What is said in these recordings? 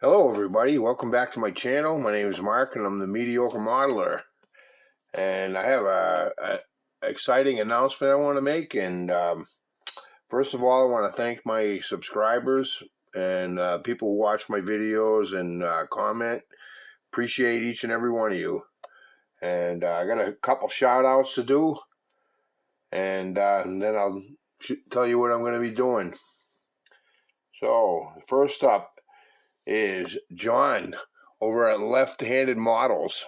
Hello everybody, welcome back to my channel. My name is Mark and I'm the Mediocre Modeler. And I have a exciting announcement I want to make. And first of all, I want to thank my subscribers and people who watch my videos and comment. Appreciate each and every one of you. And I got a couple shout outs to do. And then I'll tell you what I'm going to be doing. So first up is John over at Left Handed Models.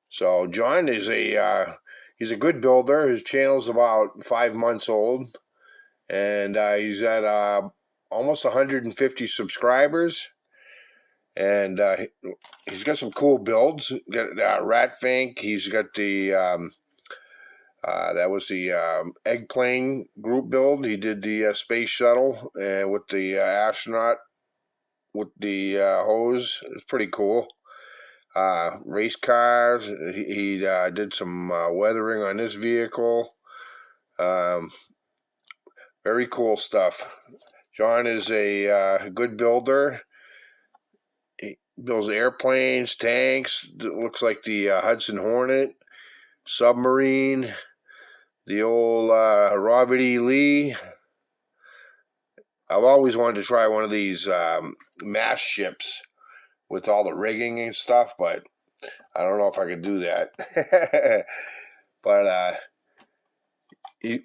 So John is he's a good builder. His channel's about 5 months old, and he's at almost 150 subscribers. And he's got some cool builds. Got Ratfink. He's got the that was the egg plane group build. He did the space shuttle with the astronaut with the hose. It's pretty cool. Race cars. He did some weathering on this vehicle. Very cool stuff. John is a good builder. He builds airplanes, tanks. It looks like the Hudson Hornet, submarine, the old Robert E. Lee. I've always wanted to try one of these mass ships with all the rigging and stuff, but I don't know if I could do that. But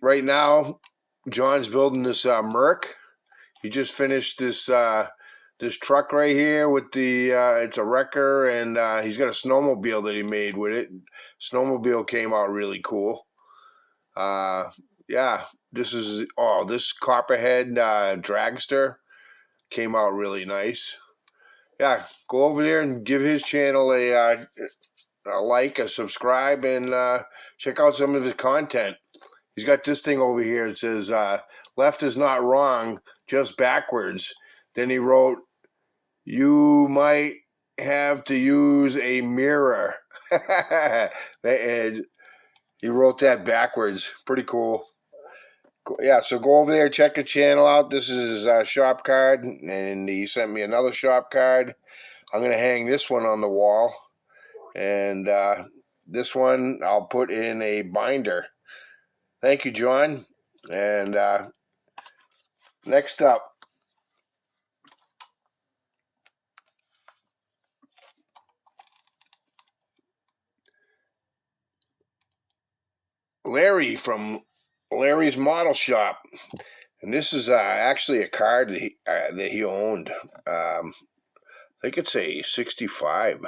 right now, John's building this Merc. He just finished this this truck right here with the it's a wrecker, and he's got a snowmobile that he made with it. Snowmobile came out really cool. Yeah, this Copperhead dragster came out really nice. Yeah, go over there and give his channel a like, a subscribe, and check out some of his content. He's got this thing over here. It says, left is not wrong, just backwards. Then he wrote, you might have to use a mirror. He wrote that backwards. Pretty cool. Yeah, so go over there, check the channel out. This is his shop card, and he sent me another shop card. I'm going to hang this one on the wall, and this one I'll put in a binder. Thank you, John. And next up, Larry from Larry's Model Shop. And this is actually a car that he owned. I think it's a 65,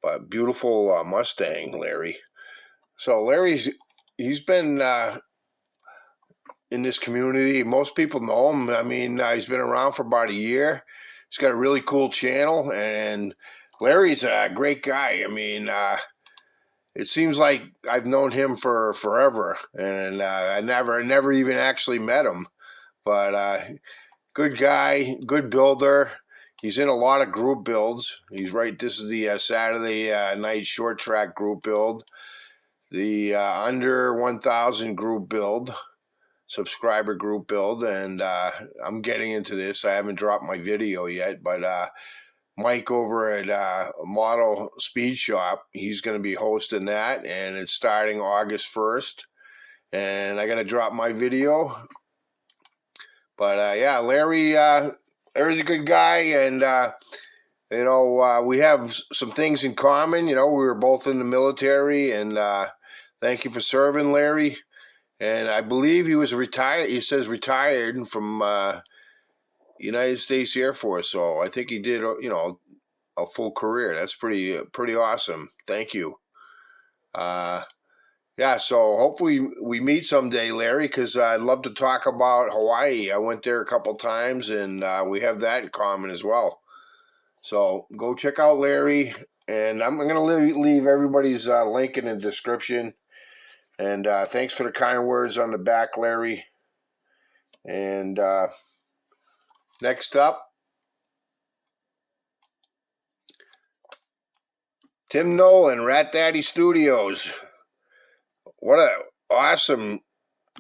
but beautiful Mustang, Larry. So he's been in this community. Most people know him. I mean, he's been around for about a year. He's got a really cool channel, and Larry's a great guy. I mean, it seems like I've known him for forever, and I never even actually met him. But good guy, good builder. He's in a lot of group builds. He's right. This is the Saturday night short track group build, the under 1,000 group build, subscriber group build, and I'm getting into this. I haven't dropped my video yet, but Mike over at Model Speed Shop, he's going to be hosting that, and it's starting August 1st. And I got to drop my video. But yeah, Larry's a good guy, and you know, we have some things in common. You know, we were both in the military, and thank you for serving, Larry. And I believe he was retired. He says retired from United States Air Force. So I think he did, you know, a full career. That's pretty awesome. Thank you. Yeah, so hopefully we meet someday, Larry, because I'd love to talk about Hawaii. I went there a couple times, and we have that in common as well. So go check out Larry, and I'm going to leave everybody's link in the description. And thanks for the kind words on the back, Larry. And next up, Tim Nolan, Rat Daddy Studios. What a awesome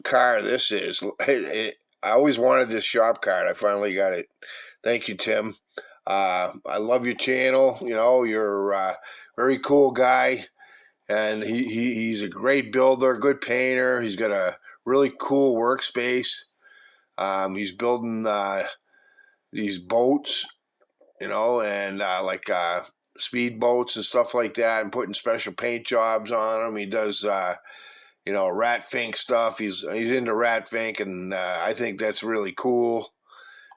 car this is. I always wanted this shop card. I finally got it. Thank you, Tim. I love your channel. You know, you're a very cool guy, and he's a great builder, good painter. He's got a really cool workspace. He's building these boats, you know, and like speed boats and stuff like that, and putting special paint jobs on them. He does, you know, rat fink stuff. He's into rat fink, and I think that's really cool.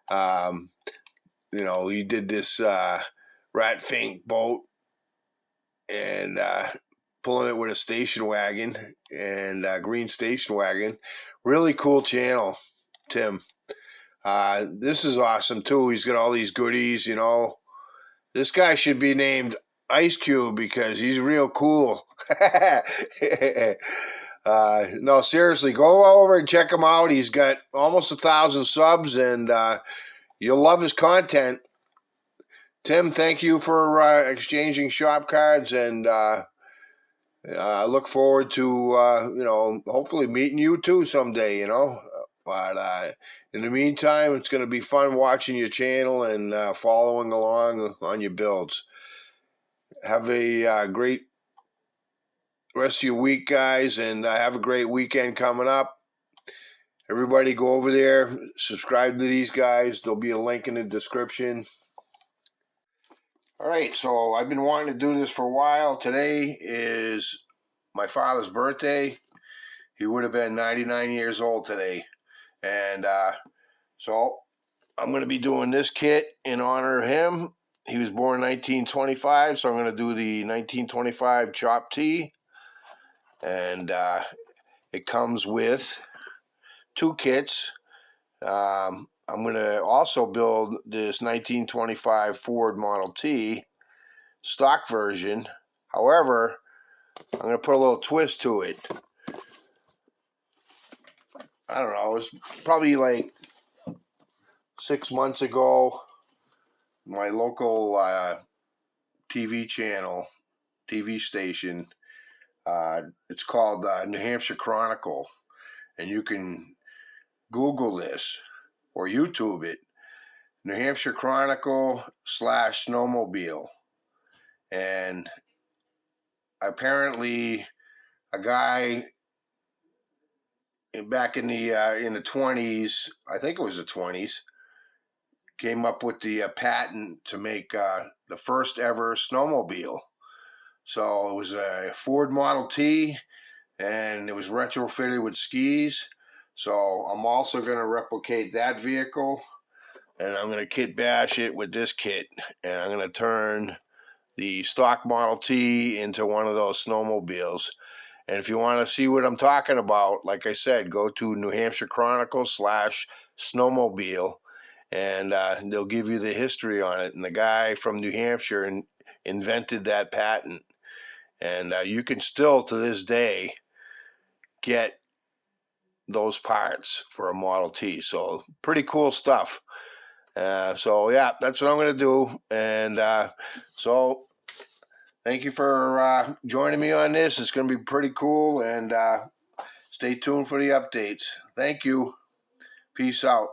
Um, you know, he did this rat fink boat and pulling it with a station wagon and green station wagon. Really cool channel, Tim. This is awesome too. He's got all these goodies, you know. This guy should be named Ice Cube because he's real cool. No, seriously, go over and check him out. He's got almost 1,000 subs, and you'll love his content. Tim, thank you for exchanging shop cards, and I look forward to you know, hopefully meeting you too someday. You know, but in the meantime, it's going to be fun watching your channel and following along on your builds. Have a great rest of your week, guys, and have a great weekend coming up. Everybody go over there, subscribe to these guys. There'll be a link in the description. All right, so I've been wanting to do this for a while. Today is my father's birthday. He would have been 99 years old today. And so I'm going to be doing this kit in honor of him. He was born in 1925, so I'm going to do the 1925 chopped tea. And it comes with 2 kits. I'm going to also build this 1925 Ford Model T stock version. However, I'm going to put a little twist to it. I don't know, it was probably like 6 months ago, my local TV channel, TV station, it's called New Hampshire Chronicle, and you can Google this or YouTube it, New Hampshire Chronicle / snowmobile. And apparently a guy back in the 20s, I think it was the 20s, came up with the patent to make the first ever snowmobile. So it was a Ford Model T, and it was retrofitted with skis. So I'm also going to replicate that vehicle, and I'm going to kit bash it with this kit, and I'm going to turn the stock Model T into one of those snowmobiles. And if you want to see what I'm talking about, like I said, go to New Hampshire Chronicle / snowmobile, and they'll give you the history on it. And the guy from New Hampshire invented that patent. And you can still, to this day, get those parts for a Model T. So pretty cool stuff. So yeah, that's what I'm going to do. And so thank you for joining me on this. It's going to be pretty cool. And stay tuned for the updates. Thank you. Peace out.